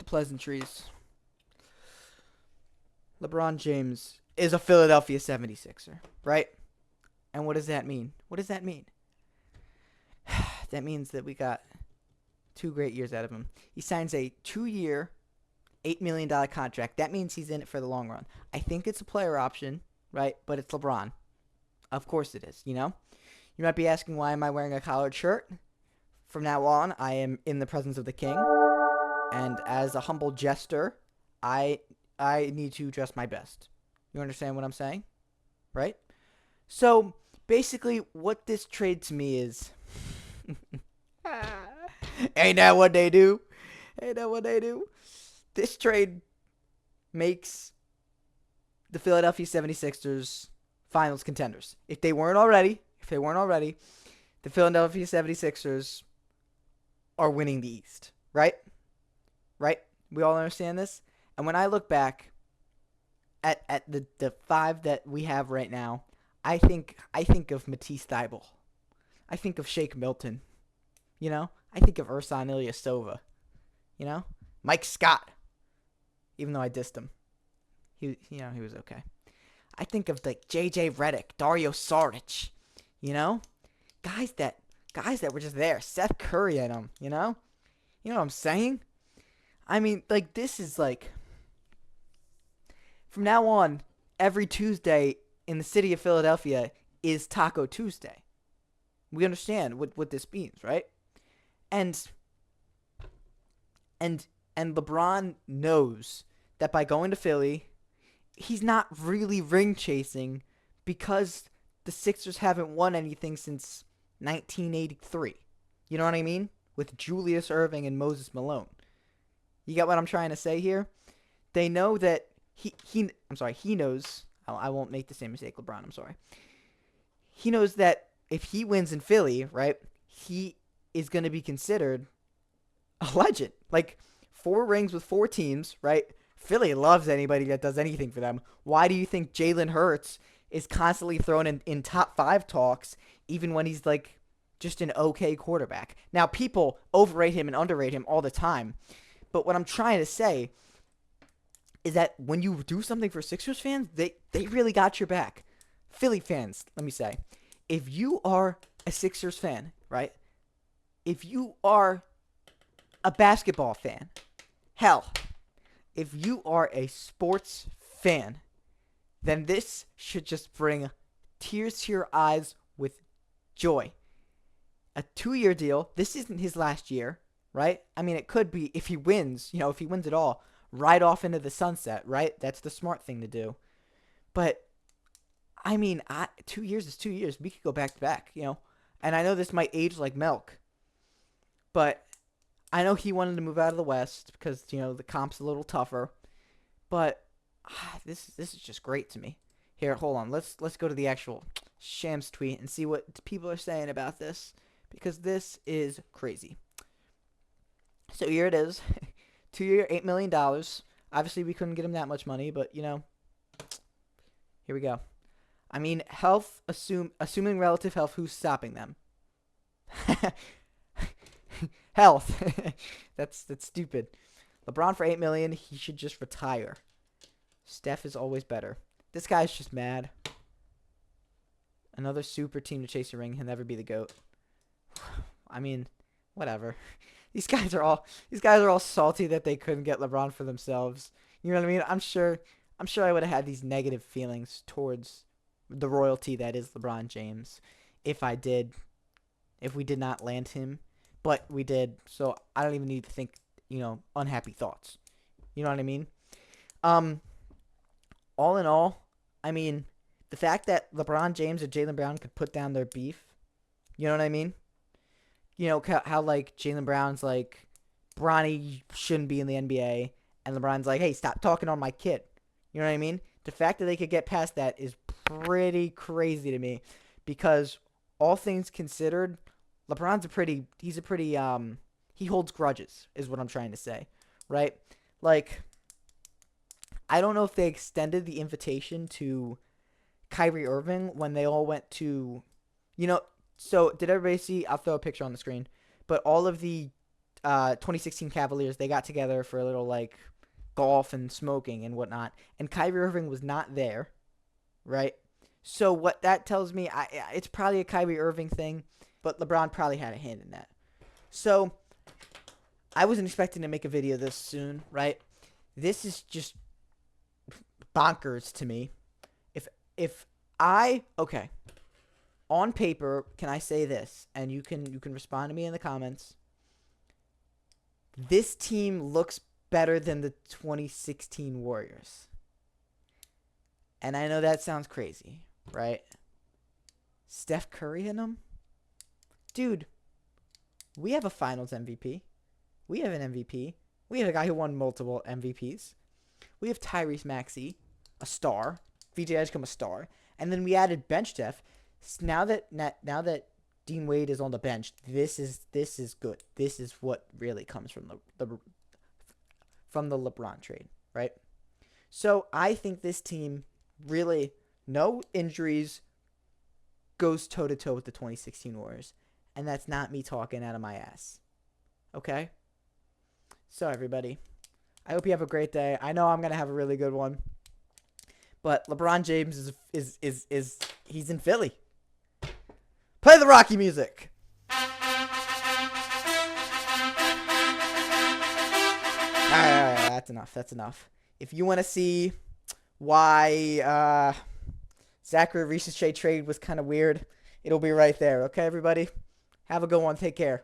pleasantries. LeBron James is a Philadelphia 76er, right? And what does that mean? What does that mean? That means that we got 2 great years out of him. He signs a 2-year, $8 million contract. That means he's in it for the long run. I think it's a player option, right? But it's LeBron. Of course it is, you know? You might be asking, why am I wearing a collared shirt? From now on, I am in the presence of the king. And as a humble jester, I need to dress my best. You understand what I'm saying? Right? So, basically, what this trade to me is... Ain't that what they do? Ain't that what they do? This trade makes the Philadelphia 76ers finals contenders. If they weren't already, the Philadelphia 76ers are winning the East. Right? Right? We all understand this? And when I look back at the 5 that we have right now, I think of Matisse Thybulle. I think of Shake Milton. You know? I think of Ersan Ilyasova. You know? Mike Scott. Even though I dissed him. He was okay. I think of like JJ Redick, Dario Saric. You know? Guys that were just there. Seth Curry and them, you know? You know what I'm saying? I mean, like, this is like, from now on, every Tuesday in the city of Philadelphia is Taco Tuesday. We understand what this means, right? And LeBron knows that by going to Philly, he's not really ring chasing because the Sixers haven't won anything since 1983. You know what I mean? With Julius Erving and Moses Malone. You get what I'm trying to say here? They know that he knows. I won't make the same mistake, LeBron. I'm sorry. He knows that if he wins in Philly, right, he is going to be considered a legend. Like, 4 rings with 4 teams, right? Philly loves anybody that does anything for them. Why do you think Jalen Hurts is constantly thrown in top 5 talks, even when he's, like, just an okay quarterback? Now, people overrate him and underrate him all the time. But what I'm trying to say is that when you do something for Sixers fans, they really got your back. Philly fans, let me say, if you are a Sixers fan, right? If you are a basketball fan, hell, if you are a sports fan, then this should just bring tears to your eyes with joy. A 2-year deal. This isn't his last year, right? I mean, it could be if he wins, if he wins it all, right off into the sunset, right? That's the smart thing to do. But, I mean, 2 years is 2 years. We could go back to back, And I know this might age like milk. But I know he wanted to move out of the West because, the comp's a little tougher. But this is just great to me. Here, hold on. Let's go to the actual Shams tweet and see what people are saying about this. Because this is crazy. So here it is. 2-year, $8 million. Obviously, we couldn't get him that much money, but, here we go. I mean, assuming relative health, who's stopping them? Health. That's stupid. LeBron for $8 million, he should just retire. Steph is always better. This guy's just mad. Another super team to chase a ring. He'll never be the GOAT. I mean, whatever. These guys are all salty that they couldn't get LeBron for themselves. You know what I mean? I'm sure I would have had these negative feelings towards the royalty that is LeBron James if we did not land him. But we did, so I don't even need to think, unhappy thoughts. You know what I mean? All in all, I mean, the fact that LeBron James and Jaylen Brown could put down their beef, you know what I mean? How like, Jaylen Brown's like, Bronny shouldn't be in the NBA, and LeBron's like, hey, stop talking on my kid. You know what I mean? The fact that they could get past that is pretty crazy to me, because all things considered, LeBron's he holds grudges, is what I'm trying to say, right? Like, I don't know if they extended the invitation to Kyrie Irving when they all went to, so did everybody see? I'll throw a picture on the screen, but all of the 2016 Cavaliers, they got together for a little like golf and smoking and whatnot, and Kyrie Irving was not there, right? So what that tells me, it's probably a Kyrie Irving thing, but LeBron probably had a hand in that. So I wasn't expecting to make a video this soon, right? This is just bonkers to me. Okay, on paper, can I say this? And you can respond to me in the comments. This team looks better than the 2016 Warriors. And I know that sounds crazy, right? Steph Curry in them? Dude, we have a Finals MVP. We have an MVP. We have a guy who won multiple MVPs. We have Tyrese Maxey, a star. VJ has become a star. And then we added bench depth. Now that Dean Wade is on the bench, this is good. This is what really comes from the LeBron trade, right? So I think this team really, no injuries, goes toe-to-toe with the 2016 Warriors. And that's not me talking out of my ass. Okay? So everybody, I hope you have a great day. I know I'm going to have a really good one. But LeBron James is he's in Philly. Play the Rocky music. All right, that's enough. If you want to see why Zachary Reese's trade was kind of weird, it'll be right there. Okay, everybody? Have a good one. Take care.